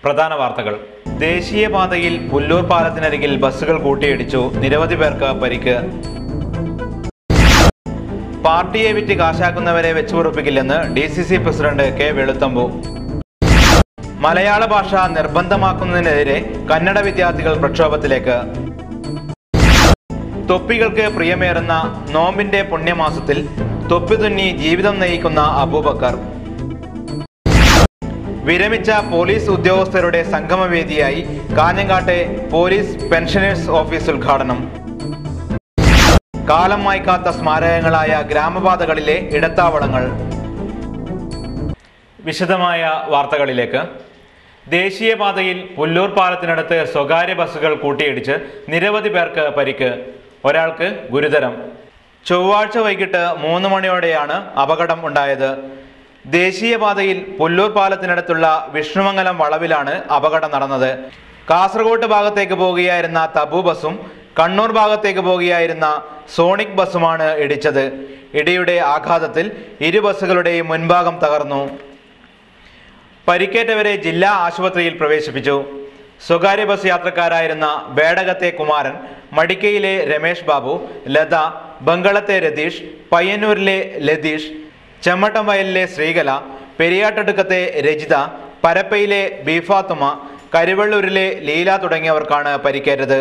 പ്രധാന വാർത്തകൾ. ദേശീയപാതയിൽ പുല്ലൂർ പാലത്തിനരികിൽ ബസ്സുകൾ കൂട്ടിയിടിച്ചു, നിരവധി പേർക്ക് പരിക്ക്. പാർട്ടിയെ വിറ്റ് കാശാക്കുന്നവരെ വെച്ചുപൊറുപ്പിക്കില്ലെന്ന് DCC പ്രസിഡന്റ് കെ വെളുത്തമ്പു. മലയാള ഭാഷ നിർബന്ധമാക്കുന്നതിനെതിരെ കന്നഡ വിദ്യാർത്ഥികൾ പ്രക്ഷോഭത്തിലേക്ക്. തൊപ്പികൾക്ക് പ്രിയമേറുന്ന നോമ്പിന്റെ പുണ്യമാസത്തിൽ തൊപ്പി തുന്നി ജീവിതം നയിക്കുന്ന അബൂബക്കർ. വിരമിച്ച പോലീസ് ഉദ്യോഗസ്ഥരുടെ സംഗമവേദിയായി കാഞ്ഞങ്ങാട്ടെ പോലീസ് പെൻഷനേഴ്സ് ഓഫീസ് ഉദ്ഘാടനം. കാലം മായ്ക്കാത്ത സ്മാരകങ്ങളായ ഗ്രാമപാതകളിലെ ഇടത്താവളങ്ങൾ. വിശദമായ വാർത്തകളിലേക്ക്. ദേശീയപാതയിൽ പുല്ലൂർ പാലത്തിനടുത്ത് സ്വകാര്യ ബസ്സുകൾ കൂട്ടിയിടിച്ച് നിരവധി പേർക്ക് പരിക്ക്, ഒരാൾക്ക് ഗുരുതരം. ചൊവ്വാഴ്ച വൈകിട്ട് 3 മണിയോടെയാണ് അപകടം ഉണ്ടായത്. ദേശീയപാതയിൽ പുല്ലൂർ പാലത്തിനടുത്തുള്ള വിഷ്ണുമംഗലം വളവിലാണ് അപകടം നടന്നത്. കാസർഗോഡ് ഭാഗത്തേക്ക് പോകുകയായിരുന്ന തബു ബസും കണ്ണൂർ ഭാഗത്തേക്ക് പോകുകയായിരുന്ന സോണിക് ബസുമാണ് ഇടിച്ചത്. ഇടിയുടെ ആഘാതത്തിൽ ഇരു ബസ്സുകളുടെയും മുൻഭാഗം തകർന്നു. പരിക്കേറ്റവരെ ജില്ലാ ആശുപത്രിയിൽ പ്രവേശിപ്പിച്ചു. സ്വകാര്യ ബസ് യാത്രക്കാരായിരുന്ന ബേടകത്തെ കുമാരൻ, മടിക്കയിലെ രമേഷ് ബാബു, ലത, ബംഗളത്തെ രതീഷ്, പയ്യന്നൂരിലെ ലതീഷ്, ചെമ്മട്ടം വയലിലെ ശ്രീകല, പെരിയാട്ടടുക്കത്തെ രജിത, പരപ്പയിലെ ബീഫാത്തുമ, കരിവള്ളൂരിലെ ലീല തുടങ്ങിയവർക്കാണ് പരിക്കേറ്റത്.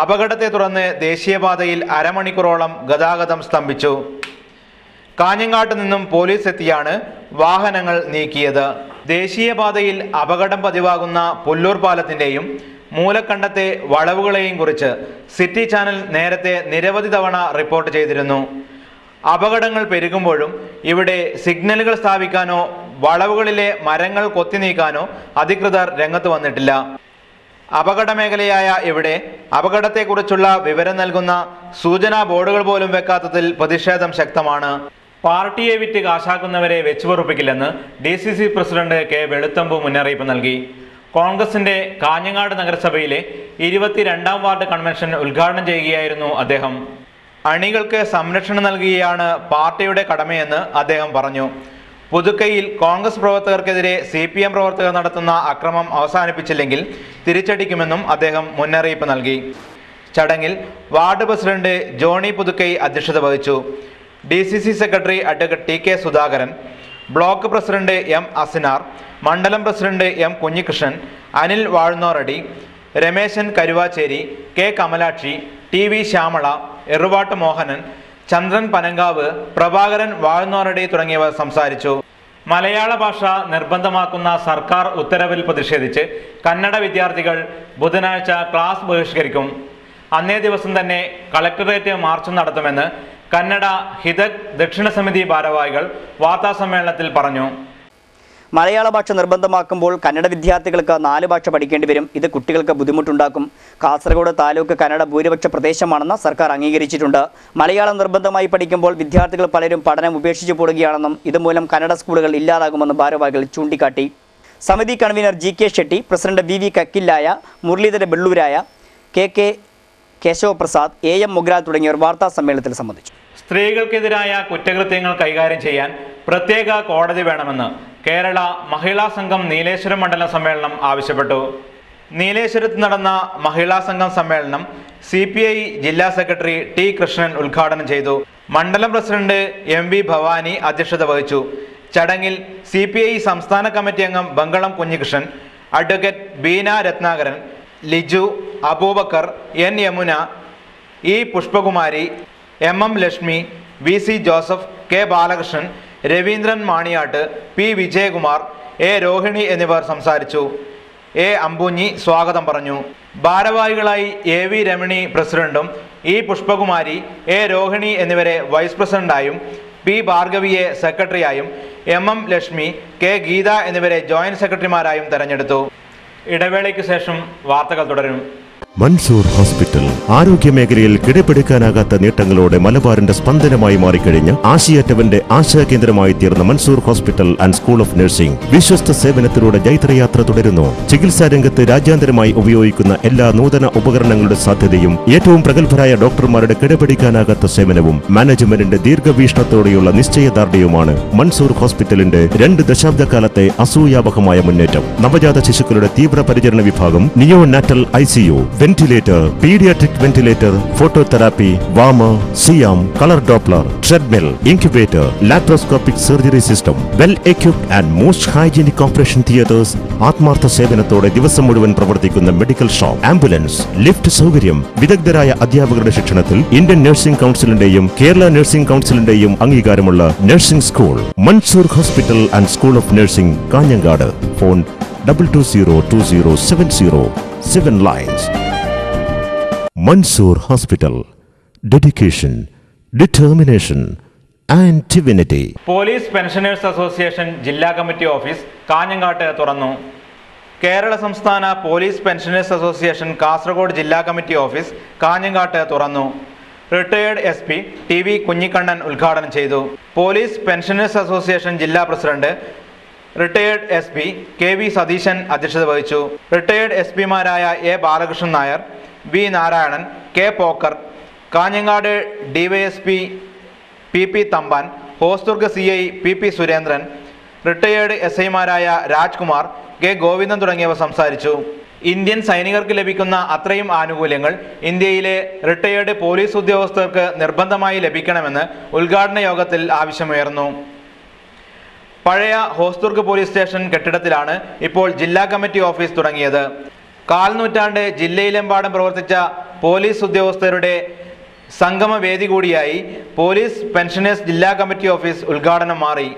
അപകടത്തെ തുടർന്ന് ദേശീയപാതയിൽ അരമണിക്കൂറോളം ഗതാഗതം സ്തംഭിച്ചു. കാഞ്ഞങ്ങാട്ട് നിന്നും പോലീസ് എത്തിയാണ് വാഹനങ്ങൾ നീക്കിയത്. ദേശീയപാതയിൽ അപകടം പതിവാകുന്ന പുല്ലൂർ പാലത്തിന്റെയും മൂലക്കണ്ടത്തെ വളവുകളെയും കുറിച്ച് സിറ്റി ചാനൽ നേരത്തെ നിരവധി തവണ റിപ്പോർട്ട് ചെയ്തിരുന്നു. അപകടങ്ങൾ പെരുകുമ്പോഴും ഇവിടെ സിഗ്നലുകൾ സ്ഥാപിക്കാനോ വളവുകളിലെ മരങ്ങൾ കൊത്തിനീക്കാനോ അധികൃതർ രംഗത്ത് വന്നിട്ടില്ല. അപകട മേഖലയായ ഇവിടെ അപകടത്തെക്കുറിച്ചുള്ള വിവരം നൽകുന്ന സൂചനാ ബോർഡുകൾ പോലും വെക്കാത്തതിൽ പ്രതിഷേധം ശക്തമാണ്. പാർട്ടിയെ വിറ്റ് കാശാക്കുന്നവരെ വെച്ചുപൊറുപ്പിക്കില്ലെന്ന് DCC പ്രസിഡന്റ് കെ വെളുത്തമ്പു മുന്നറിയിപ്പ് നൽകി. കോൺഗ്രസിന്റെ കാഞ്ഞങ്ങാട് നഗരസഭയിലെ 22ാം വാർഡ് കൺവെൻഷൻ ഉദ്ഘാടനം ചെയ്യുകയായിരുന്നു അദ്ദേഹം. അണികൾക്ക് സംരക്ഷണം നൽകുകയാണ് പാർട്ടിയുടെ കടമയെന്ന് അദ്ദേഹം പറഞ്ഞു. പുതുക്കയിൽ കോൺഗ്രസ് പ്രവർത്തകർക്കെതിരെ CPM പ്രവർത്തകർ നടത്തുന്ന അക്രമം അവസാനിപ്പിച്ചില്ലെങ്കിൽ തിരിച്ചടിക്കുമെന്നും അദ്ദേഹം മുന്നറിയിപ്പ് നൽകി. ചടങ്ങിൽ വാർഡ് പ്രസിഡന്റ് ജോണി പുതുക്കൈ അധ്യക്ഷത വഹിച്ചു. DCC secretary advocate TK Sudhakaran, block president M Asinar, മണ്ഡലം president M Kunhikrishnan, Anil Vazhunnoradi, Rameshan Karuvacheri, K Kamalakshi, TV Shyamala, Eruvatt Mohanan, Chandran Panankavu, Prabhakaran Vazhunnoradi തുടങ്ങിയവർ സംസാരിച്ചു. മലയാള ഭാഷ നിർബന്ധമാക്കുന്ന സർക്കാർ ഉത്തരവിൽ പ്രതിഷേധിച്ച് കന്നഡ വിദ്യാർത്ഥികൾ ബുധനാഴ്ച ക്ലാസ് ബഹിഷ്കരിക്കും. അന്നേ ദിവസം തന്നെ കളക്ടറേറ്റ് മാർച്ച് നടത്തുമെന്ന് കന്നഡ ഹിതക് ദക്ഷിണ സമിതി ഭാരവാഹികൾ വാർത്താസമ്മേളനത്തിൽ പറഞ്ഞു. മലയാള ഭാഷ നിർബന്ധമാക്കുമ്പോൾ കന്നഡ വിദ്യാർത്ഥികൾക്ക് 4 ഭാഷ പഠിക്കേണ്ടി വരും. ഇത് കുട്ടികൾക്ക് ബുദ്ധിമുട്ടുണ്ടാക്കും. കാസർഗോഡ് താലൂക്ക് കന്നഡ ഭൂരിപക്ഷ പ്രദേശമാണെന്ന് സർക്കാർ അംഗീകരിച്ചിട്ടുണ്ട്. മലയാളം നിർബന്ധമായി പഠിക്കുമ്പോൾ വിദ്യാർത്ഥികൾ പലരും പഠനം ഉപേക്ഷിച്ചു പോടുകയാണെന്നും ഇതുമൂലം കന്നഡ സ്കൂളുകൾ ഇല്ലാതാകുമെന്ന് ഭാരവാഹികൾ ചൂണ്ടിക്കാട്ടി. സമിതി convener GK Shetty, president VV Kakkillaya, Muralidhara Bellooraya, KK Keshavaprasad, AM Mugral തുടങ്ങിയവർ വാർത്താ സമ്മേളനത്തിൽ സംബന്ധിച്ചു. സ്ത്രീകൾക്കെതിരായ കുറ്റകൃത്യങ്ങൾ കൈകാര്യം ചെയ്യാൻ പ്രത്യേക കോടതി വേണമെന്ന് കേരള മഹിളാ സംഘം നീലേശ്വരം മണ്ഡലം സമ്മേളനം ആവശ്യപ്പെട്ടു. നീലേശ്വരത്ത് നടന്ന മഹിളാ സംഘം സമ്മേളനം CPI ജില്ലാ സെക്രട്ടറി T കൃഷ്ണൻ ഉദ്ഘാടനം ചെയ്തു. മണ്ഡലം പ്രസിഡന്റ് MV ഭവാനി അധ്യക്ഷത വഹിച്ചു. ചടങ്ങിൽ CPI സംസ്ഥാന കമ്മിറ്റി അംഗം Bangalam Kunhikrishnan, advocate Beena Ratnakaran, Liju, Abubakar, N Yamuna, E Pushpakumari, MM Lakshmi, VC Joseph, K Balakrishnan, Raveendran Maniyat, P Vijayakumar, A Rohini എന്നിവർ സംസാരിച്ചു. A അമ്പൂഞ്ഞി സ്വാഗതം പറഞ്ഞു. ഭാരവാഹികളായി AV രമണി പ്രസിഡന്റും E പുഷ്പകുമാരി, A രോഹിണി എന്നിവരെ വൈസ് പ്രസിഡന്റായും P ഭാർഗവിയെ സെക്രട്ടറിയായും MM ലക്ഷ്മി, K ഗീത എന്നിവരെ ജോയിന്റ് സെക്രട്ടറിമാരായും തെരഞ്ഞെടുത്തു. ഇടവേളയ്ക്ക് ശേഷം വാർത്തകൾ തുടരും. മൻസൂർ ഹോസ്പിറ്റൽ ആരോഗ്യമേഖലയിൽ കിടപിടിക്കാനാകാത്ത നേട്ടങ്ങളോടെ മലബാറിന്റെ സ്പന്ദനമായി മാറിക്കഴിഞ്ഞ ആശയറ്റവന്റെ ആശാകേന്ദ്രമായി തീർന്ന Mansoor hospital and school of nursing വിശ്വസ്ത സേവനത്തിലൂടെ ജൈത്രയാത്ര തുടരുന്നു. ചികിത്സാ രംഗത്ത് രാജ്യാന്തരമായി ഉപയോഗിക്കുന്ന എല്ലാ നൂതന ഉപകരണങ്ങളുടെ സാധ്യതയും ഏറ്റവും പ്രഗത്ഭരായ ഡോക്ടർമാരുടെ കിടപിടിക്കാനാകാത്ത സേവനവും മാനേജ്മെന്റിന്റെ ദീർഘവീക്ഷണത്തോടെയുള്ള നിശ്ചയദാർഢ്യവുമാണ് മൻസൂർ ഹോസ്പിറ്റലിന്റെ 2 ദശാബ്ദക്കാലത്തെ അസൂയാവഹമായ മുന്നേറ്റം. നവജാത ശിശുക്കളുടെ തീവ്ര പരിചരണ വിഭാഗം, neo natal ICU, ventilator, paediatric ventilator, phototherapy, warmer, C arm, colour Doppler, treadmill, incubator, laparoscopic surgery system, well equipped and most hygienic operation theatres, ആത്മാർത്ഥ സേവനത്തോടെ ദിവസം മുഴുവൻ പ്രവർത്തിക്കുന്ന മെഡിക്കൽ ഷോപ്പ്, ആംബുലൻസ്, ലിഫ്റ്റ് സൗകര്യം, വിദഗ്ധരായ അധ്യാപകരുടെ ശിക്ഷണത്തിൽ ഇന്ത്യൻ നഴ്സിംഗ് കൗൺസിലിന്റെയും കേരള നഴ്സിംഗ് കൗൺസിലിന്റെയും അംഗീകാരമുള്ള nursing school Mansoor hospital and school of nursing, Kanhangad. Phone 22020707 lines. Mansoor Hospital. Dedication, determination and divinity. Police pensioners association ജില്ലാ കമ്മിറ്റി ഓഫീസ് കാഞ്ഞങ്ങാട്ട് തുറന്നു. കേരള സംസ്ഥാന പോലീസ് പെൻഷനേഴ്സ് അസോസിയേഷൻ കാസർഗോഡ് ജില്ലാ കമ്മിറ്റി ഓഫീസ് കാഞ്ഞങ്ങാട്ട് തുറന്നു. റിട്ടയേർഡ് SP TV കുഞ്ഞിക്കണ്ണൻ ഉദ്ഘാടനം ചെയ്തു. പോലീസ് പെൻഷനേഴ്സ് അസോസിയേഷൻ ജില്ലാ president retired SP KV Satheesan അധ്യക്ഷത വഹിച്ചു. റിട്ടയേർഡ് SP-മാരായ A Balakrishnan Nair, V Narayanan, K Pokkar, Kanhangad DYSP PP Thampan, Hosdurg CI PP Surendran, retired SI-മാരായ രാജ്കുമാർ, K ഗോവിന്ദൻ തുടങ്ങിയവർ സംസാരിച്ചു. ഇന്ത്യൻ സൈനികർക്ക് ലഭിക്കുന്ന അത്രയും ആനുകൂല്യങ്ങൾ ഇന്ത്യയിലെ റിട്ടയേർഡ് പോലീസ് ഉദ്യോഗസ്ഥർക്ക് നിർബന്ധമായി ലഭിക്കണമെന്ന് ഉദ്ഘാടന യോഗത്തിൽ ആവശ്യമുയർന്നു. പഴയ ഹോസ്ദുർഗ് പോലീസ് സ്റ്റേഷൻ കെട്ടിടത്തിലാണ് ഇപ്പോൾ ജില്ലാ കമ്മിറ്റി ഓഫീസ് തുടങ്ങിയത്. 1/4 നൂറ്റാണ്ട് ജില്ലയിലെമ്പാടും പ്രവർത്തിച്ച പോലീസ് ഉദ്യോഗസ്ഥരുടെ സംഗമവേദി കൂടിയായി പോലീസ് പെൻഷനേഴ്സ് ജില്ലാ കമ്മിറ്റി ഓഫീസ് ഉദ്ഘാടനം മാറി.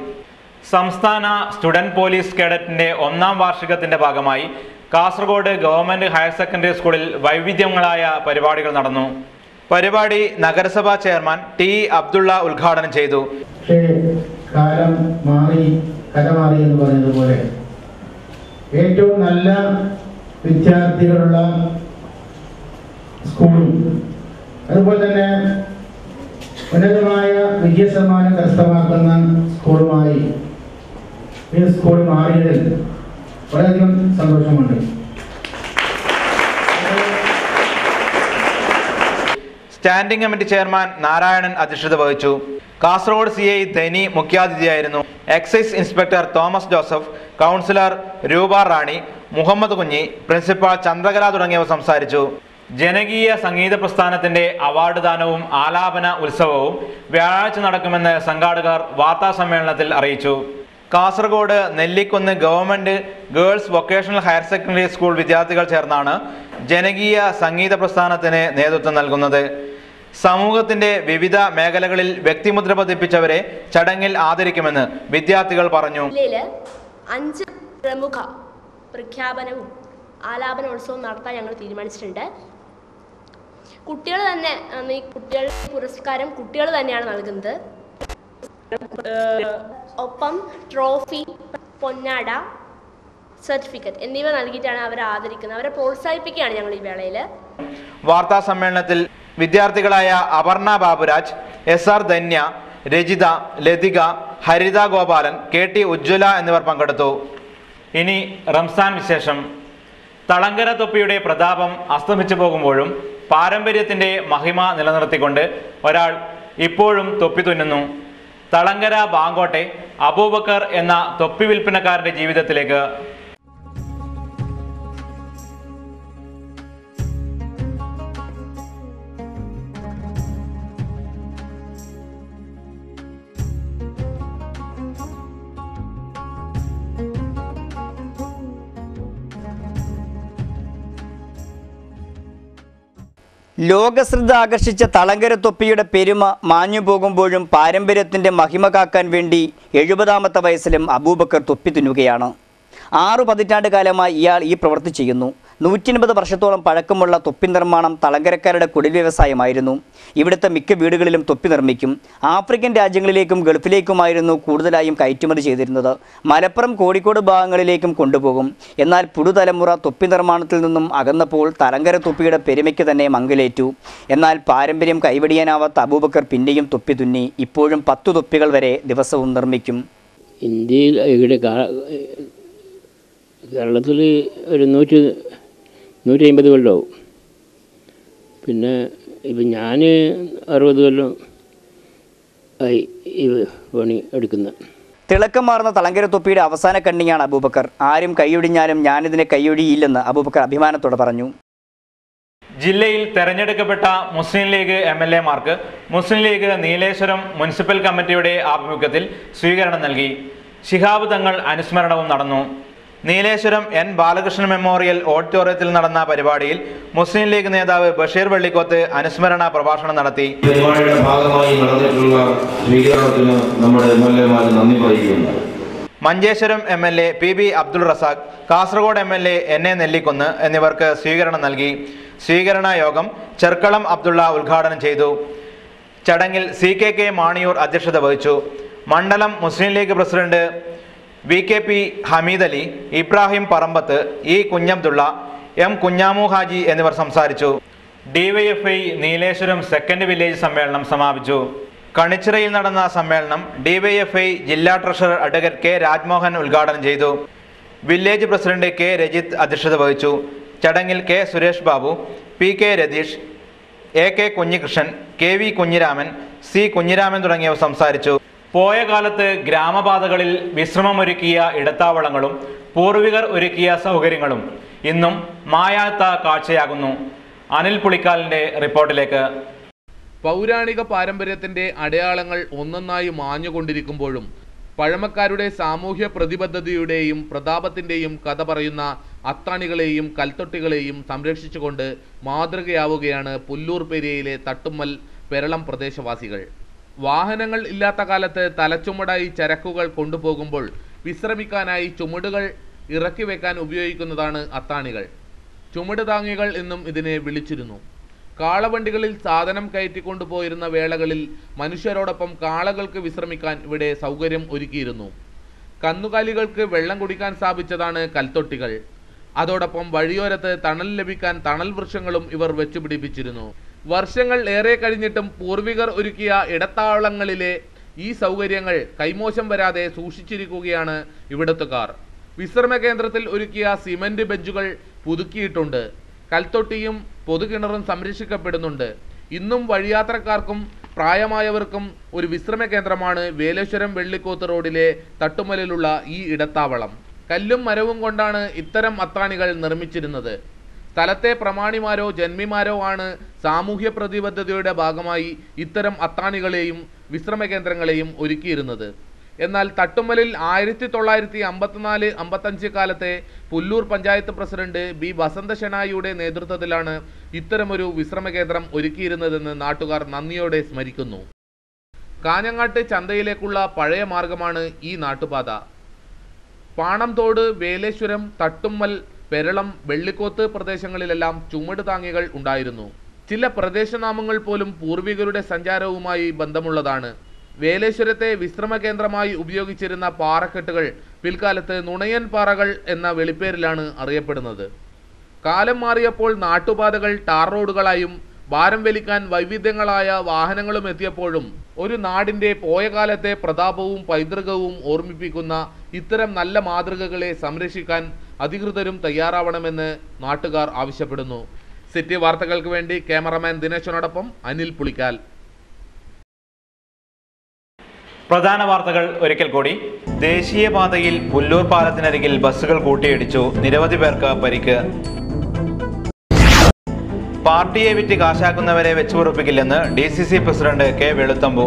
സംസ്ഥാന സ്റ്റുഡന്റ് പോലീസ് കേഡറ്റിന്റെ 1ാം വാർഷികത്തിന്റെ ഭാഗമായി കാസർഗോഡ് ഗവൺമെന്റ് ഹയർ സെക്കൻഡറി സ്കൂളിൽ വൈവിധ്യങ്ങളായ പരിപാടികൾ നടന്നു. പരിപാടി നഗരസഭാ ചെയർമാൻ T അബ്ദുള്ള ഉദ്ഘാടനം ചെയ്തു. കാലം മാറി, കല മാറി എന്ന് പറയുന്നതുപോലെ ഏറ്റവും നല്ല വിദ്യാർത്ഥികളുള്ള സ്കൂളും അതുപോലെ തന്നെ ഉന്നതമായ വിജയശതമാനം കരസ്ഥമാക്കുന്ന സ്കൂളുമായി ഈ സ്കൂൾ മാറിയതിൽ വളരെയധികം സന്തോഷമുണ്ട്. സ്റ്റാൻഡിംഗ് കമ്മിറ്റി ചെയർമാൻ നാരായണൻ അധ്യക്ഷത വഹിച്ചു. കാസർഗോഡ് CI ധനി മുഖ്യാതിഥിയായിരുന്നു. Excise inspector Thomas Joseph, councillor Roopa Rani, Muhammad Kunhi, principal ചന്ദ്രകല തുടങ്ങിയവർ സംസാരിച്ചു. ജനകീയ സംഗീത പ്രസ്ഥാനത്തിന്റെ അവാർഡ് ദാനവും ആലാപന ഉത്സവവും വ്യാഴാഴ്ച നടക്കുമെന്ന് സംഘാടകർ വാർത്താ സമ്മേളനത്തിൽ അറിയിച്ചു. Kasaragod Nellikunnu government girls vocational higher secondary school വിദ്യാർത്ഥികൾ ചേർന്നാണ് ജനകീയ സംഗീത പ്രസ്ഥാനത്തിന് നേതൃത്വം നൽകുന്നത്. സമൂഹത്തിന്റെ വിവിധ മേഖലകളിൽ വ്യക്തിമുദ്ര പതിപ്പിച്ചവരെ ചടങ്ങിൽ ആദരിക്കുമെന്ന് വിദ്യാർത്ഥികൾ പറഞ്ഞു. 5 പ്രമുഖ പ്രഖ്യാപനവും ആലാപനോത്സവവും നടത്താൻ ഞങ്ങൾ തീരുമാനിച്ചിട്ടുണ്ട്. കുട്ടികൾ തന്നെ ഈ കുട്ടികളുടെ പുരസ്കാരം കുട്ടികൾ തന്നെയാണ് നൽകുന്നത്. ഒപ്പം ട്രോഫി, പൊന്നാട, സർട്ടിഫിക്കറ്റ് എന്നിവ നൽകിയിട്ടാണ് അവരെ ആദരിക്കുന്നത്. അവരെ പ്രോത്സാഹിപ്പിക്കുകയാണ് ഞങ്ങൾ ഈ വേളയിൽ. വാർത്താ സമ്മേളനത്തിൽ വിദ്യാർത്ഥികളായ അപർണ ബാബുരാജ്, SR ധന്യ, രജിത, ലതിക, ഹരിത ഗോപാലൻ, KT ഉജ്ജ്വല എന്നിവർ പങ്കെടുത്തു. ഇനി റംസാൻ വിശേഷം. തളങ്കര തൊപ്പിയുടെ പ്രതാപം അസ്തമിച്ചു പോകുമ്പോഴും പാരമ്പര്യത്തിന്റെ മഹിമ നിലനിർത്തിക്കൊണ്ട് ഒരാൾ ഇപ്പോഴും തൊപ്പി തുന്നുന്നു. തളങ്കര ബാങ്കോട്ടെ അബൂബക്കർ എന്ന തൊപ്പി വിൽപ്പനക്കാരന്റെ ജീവിതത്തിലേക്ക്. ലോകശ്രദ്ധ ആകർഷിച്ച തളങ്കര തൊപ്പിയുടെ പെരുമ മാഞ്ഞു പോകുമ്പോഴും പാരമ്പര്യത്തിൻ്റെ മഹിമ കാക്കാൻ വേണ്ടി 70ാമത്തെ വയസ്സിലും അബൂബക്കർ തൊപ്പി തുന്നുകയാണ്. 6 പതിറ്റാണ്ട് കാലമായി ഇയാൾ ഈ പ്രവൃത്തി ചെയ്യുന്നു. 150 വർഷത്തോളം പഴക്കമുള്ള തൊപ്പി നിർമ്മാണം തളങ്കരക്കാരുടെ കുടിൽ വ്യവസായമായിരുന്നു. ഇവിടുത്തെ മിക്ക വീടുകളിലും തൊപ്പി നിർമ്മിക്കും. ആഫ്രിക്കൻ രാജ്യങ്ങളിലേക്കും ഗൾഫിലേക്കുമായിരുന്നു കൂടുതലായും കയറ്റുമതി ചെയ്തിരുന്നത്. മലപ്പുറം, കോഴിക്കോട് ഭാഗങ്ങളിലേക്കും കൊണ്ടുപോകും. എന്നാൽ പുതുതലമുറ തൊപ്പി നിർമ്മാണത്തിൽ നിന്നും അകന്നപ്പോൾ തളങ്കര തൊപ്പിയുടെ പെരുമയ്ക്ക് തന്നെ മങ്ങലേറ്റു. എന്നാൽ പാരമ്പര്യം കൈവടിയാനാവാത്ത അബൂബക്കർ പിന്നെയും തൊപ്പി തുന്നി. ഇപ്പോഴും 10 തൊപ്പികൾ വരെ ദിവസവും നിർമ്മിക്കും. ഇന്ത്യയിൽ കേരളത്തിൽ ഒരു 150 കൊല്ലമാവും. പിന്നെ ഇപ്പം ഞാൻ 60 കൊല്ലം ആയി ഈ പണി എടുക്കുന്നത്. തിളക്കമാർന്ന തളങ്കര തൊപ്പിയുടെ അവസാന കണ്ണിയാണ് അബൂബക്കർ. ആരും കൈയൊടിഞ്ഞാലും ഞാനിതിനെ കൈയൊഴിയില്ലെന്ന് അബൂബക്കർ അഭിമാനത്തോടെ പറഞ്ഞു. ജില്ലയിൽ തെരഞ്ഞെടുക്കപ്പെട്ട മുസ്ലിം ലീഗ് MLA-മാർക്ക് മുസ്ലിം ലീഗ് നീലേശ്വരം മുനിസിപ്പൽ കമ്മിറ്റിയുടെ ആഭിമുഖ്യത്തിൽ സ്വീകരണം നൽകി. ശിഹാബ് തങ്ങൾ അനുസ്മരണവും നടന്നു. നീലേശ്വരം N. ബാലകൃഷ്ണൻ മെമ്മോറിയൽ ഓഡിറ്റോറിയത്തിൽ നടന്ന പരിപാടിയിൽ മുസ്ലിം ലീഗ് നേതാവ് ബഷീർ വെള്ളിക്കോത്ത് അനുസ്മരണ പ്രഭാഷണം നടത്തി. പരിപാടിയുടെ ഭാഗമായി നടന്നിട്ടുള്ള സ്വീകരണത്തിന് നമ്മുടെ MLA-മാർ നന്ദി പറയുകയാണ്. Manjeshwaram MLA PB Abdul Razak, Kasaragod MLA NA Nellikunnu എന്നിവർക്ക് സ്വീകരണം നൽകി. സ്വീകരണ യോഗം ചെർക്കളം അബ്ദുള്ള ഉദ്ഘാടനം ചെയ്തു. ചടങ്ങിൽ CKK മാണിയൂർ അധ്യക്ഷത വഹിച്ചു. മണ്ഡലം Muslim League president VKP Hameed Ali, Ibrahim Parambath, E. Kunhabdulla, M. Kunhamu Haji എന്നിവർ സംസാരിച്ചു. DYFI നീലേശ്വരം സെക്കൻഡ് വില്ലേജ് സമ്മേളനം സമാപിച്ചു. കണിച്ചിറയിൽ നടന്ന സമ്മേളനം DYFI ജില്ലാ ട്രഷറർ അഡ്വക്കേറ്റ് K. രാജ്മോഹൻ ഉദ്ഘാടനം ചെയ്തു. Village president K. രജിത്ത് അധ്യക്ഷത വഹിച്ചു. ചടങ്ങിൽ K. Suresh Babu, PK Ratheesh, AK Kunhikrishnan, KV Kunhiraman, C. Kunhiraman തുടങ്ങിയവർ സംസാരിച്ചു. പോയ കാലത്ത് ഗ്രാമപാതകളിൽ വിശ്രമമൊരുക്കിയ ഇടത്താവളങ്ങളും പൂർവികർ ഒരുക്കിയ സൗകര്യങ്ങളും ഇന്നും മായാത്ത കാഴ്ചയാകുന്നു. അനിൽ പുളിക്കാലിന്റെ റിപ്പോർട്ടിലേക്ക്. പൗരാണിക പാരമ്പര്യത്തിന്റെ അടയാളങ്ങൾ ഒന്നൊന്നായി മാഞ്ഞുകൊണ്ടിരിക്കുമ്പോഴും പഴമക്കാരുടെ സാമൂഹ്യ പ്രതിബദ്ധതയുടെയും പ്രതാപത്തിന്റെയും കഥ പറയുന്ന അത്താണികളെയും കൽത്തൊട്ടികളെയും സംരക്ഷിച്ചുകൊണ്ട് മാതൃകയാവുകയാണ് പുല്ലൂർ പെരിയയിലെ തട്ടുമ്മൽ പെരളം പ്രദേശവാസികൾ. വാഹനങ്ങൾ ഇല്ലാത്ത കാലത്ത് തലച്ചുമടായി ചരക്കുകൾ കൊണ്ടുപോകുമ്പോൾ വിശ്രമിക്കാനായി ചുമടുകൾ ഇറക്കി വെക്കാൻ ഉപയോഗിക്കുന്നതാണ് അത്താണികൾ. ചുമട് താങ്ങികൾ എന്നും ഇതിനെ വിളിച്ചിരുന്നു. കാളവണ്ടികളിൽ സാധനം കയറ്റിക്കൊണ്ടുപോയിരുന്ന വേളകളിൽ മനുഷ്യരോടൊപ്പം കാളകൾക്ക് വിശ്രമിക്കാൻ ഇവിടെ സൗകര്യം ഒരുക്കിയിരുന്നു. കന്നുകാലികൾക്ക് വെള്ളം കുടിക്കാൻ സ്ഥാപിച്ചതാണ് കൽത്തൊട്ടികൾ. അതോടൊപ്പം വഴിയോരത്ത് തണൽ ലഭിക്കാൻ തണൽ വൃക്ഷങ്ങളും ഇവർ വെച്ചുപിടിപ്പിച്ചിരുന്നു. വർഷങ്ങൾ ഏറെ കഴിഞ്ഞിട്ടും പൂർവികർ ഒരുക്കിയ ഇടത്താവളങ്ങളിലെ ഈ സൗകര്യങ്ങൾ കൈമോശം വരാതെ സൂക്ഷിച്ചിരിക്കുകയാണ് ഇവിടത്തുകാർ. വിശ്രമ കേന്ദ്രത്തിൽ ഒരുക്കിയ സിമന്റ് ബെഞ്ചുകൾ പുതുക്കിയിട്ടുണ്ട്. കൽത്തൊട്ടിയും പൊതുകിണറും സംരക്ഷിക്കപ്പെടുന്നുണ്ട്. ഇന്നും വഴിയാത്രക്കാർക്കും പ്രായമായവർക്കും ഒരു വിശ്രമ കേന്ദ്രമാണ് വേലേശ്വരം വെള്ളിക്കോത്ത് റോഡിലെ തട്ടുമലിലുള്ള ഈ ഇടത്താവളം. കല്ലും മരവും കൊണ്ടാണ് ഇത്തരം അത്താണികൾ നിർമ്മിച്ചിരുന്നത്. സ്ഥലത്തെ പ്രമാണിമാരോ ജന്മിമാരോ ആണ് സാമൂഹ്യ പ്രതിബദ്ധതയുടെ ഭാഗമായി ഇത്തരം അത്താണികളെയും വിശ്രമ കേന്ദ്രങ്ങളെയും ഒരുക്കിയിരുന്നത്. എന്നാൽ തട്ടുമ്മലിൽ 1954-55 കാലത്തെ പുല്ലൂർ പഞ്ചായത്ത് പ്രസിഡന്റ് B. വസന്ത ഷെനായിയുടെ നേതൃത്വത്തിലാണ് ഇത്തരമൊരു വിശ്രമ കേന്ദ്രം ഒരുക്കിയിരുന്നതെന്ന് നാട്ടുകാർ നന്ദിയോടെ സ്മരിക്കുന്നു. കാഞ്ഞങ്ങാട്ട് ചന്തയിലേക്കുള്ള പഴയ മാർഗമാണ് ഈ നാട്ടുപാത. പാണംതോട്, വേലേശ്വരം, തട്ടുമ്മൽ, പെരളം, വെള്ളിക്കോത്ത് പ്രദേശങ്ങളിലെല്ലാം ചുമട് താങ്ങികൾ ഉണ്ടായിരുന്നു. ചില പ്രദേശനാമങ്ങൾ പോലും പൂർവികരുടെ സഞ്ചാരവുമായി ബന്ധമുള്ളതാണ്. വേലേശ്വരത്തെ വിശ്രമ കേന്ദ്രമായി ഉപയോഗിച്ചിരുന്ന പാറക്കെട്ടുകൾ പിൽക്കാലത്ത് നുണയൻ പാറകൾ എന്ന വെളിപ്പേരിലാണ് അറിയപ്പെടുന്നത്. കാലം മാറിയപ്പോൾ നാട്ടുപാതകൾ ടാർ റോഡുകളായും ഭാരം വലിക്കാൻ വൈവിധ്യങ്ങളായ വാഹനങ്ങളും എത്തിയപ്പോഴും ഒരു നാടിന്റെ പോയ കാലത്തെ പ്രതാപവും പൈതൃകവും ഓർമ്മിപ്പിക്കുന്ന ഇത്തരം നല്ല മാതൃകകളെ സംരക്ഷിക്കാൻ അധികൃതരും തയ്യാറാവണമെന്ന് നാട്ടുകാർ ആവശ്യപ്പെടുന്നു. സിറ്റി വാർത്തകൾക്ക് വേണ്ടി ക്യാമറമാൻ ദിനേശനോടൊപ്പം അനിൽ പുളിക്കാൽ. പ്രധാന വാർത്തകൾ ഒരിക്കൽ കൂടി. ദേശീയപാതയിൽ പുല്ലൂർ പാലത്തിനരികിൽ ബസ്സുകൾ കൂട്ടിയിടിച്ചു. നിരവധി പേർക്ക് പരിക്ക്. പാർട്ടിയെ വിറ്റ് കാശാക്കുന്നവരെ വെച്ചുപൊറുപ്പിക്കില്ലെന്ന് DCC പ്രസിഡന്റ് K. വെളുത്തമ്പു.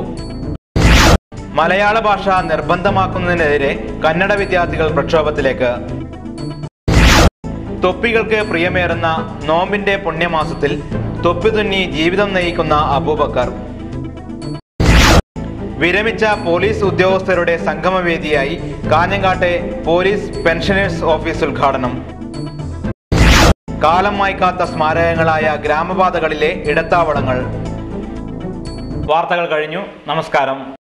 മലയാള ഭാഷ നിർബന്ധമാക്കുന്നതിനെതിരെ കന്നഡ വിദ്യാർത്ഥികൾ പ്രക്ഷോഭത്തിലേക്ക്. തൊപ്പികൾക്ക് പ്രിയമേറുന്ന നോമ്പിന്റെ പുണ്യമാസത്തിൽ തൊപ്പി തുന്നി ജീവിതം നയിക്കുന്ന അബൂബക്കർ. വിരമിച്ച പോലീസ് ഉദ്യോഗസ്ഥരുടെ സംഗമവേദിയായി കാഞ്ഞങ്ങാട്ടെ പോലീസ് പെൻഷനേഴ്സ് ഓഫീസ് ഉദ്ഘാടനം. കാലം മായ്ക്കാത്ത സ്മാരകങ്ങളായ ഗ്രാമപാതകളിലെ ഇടത്താവളങ്ങൾ. വാർത്തകൾ കഴിഞ്ഞു. നമസ്കാരം.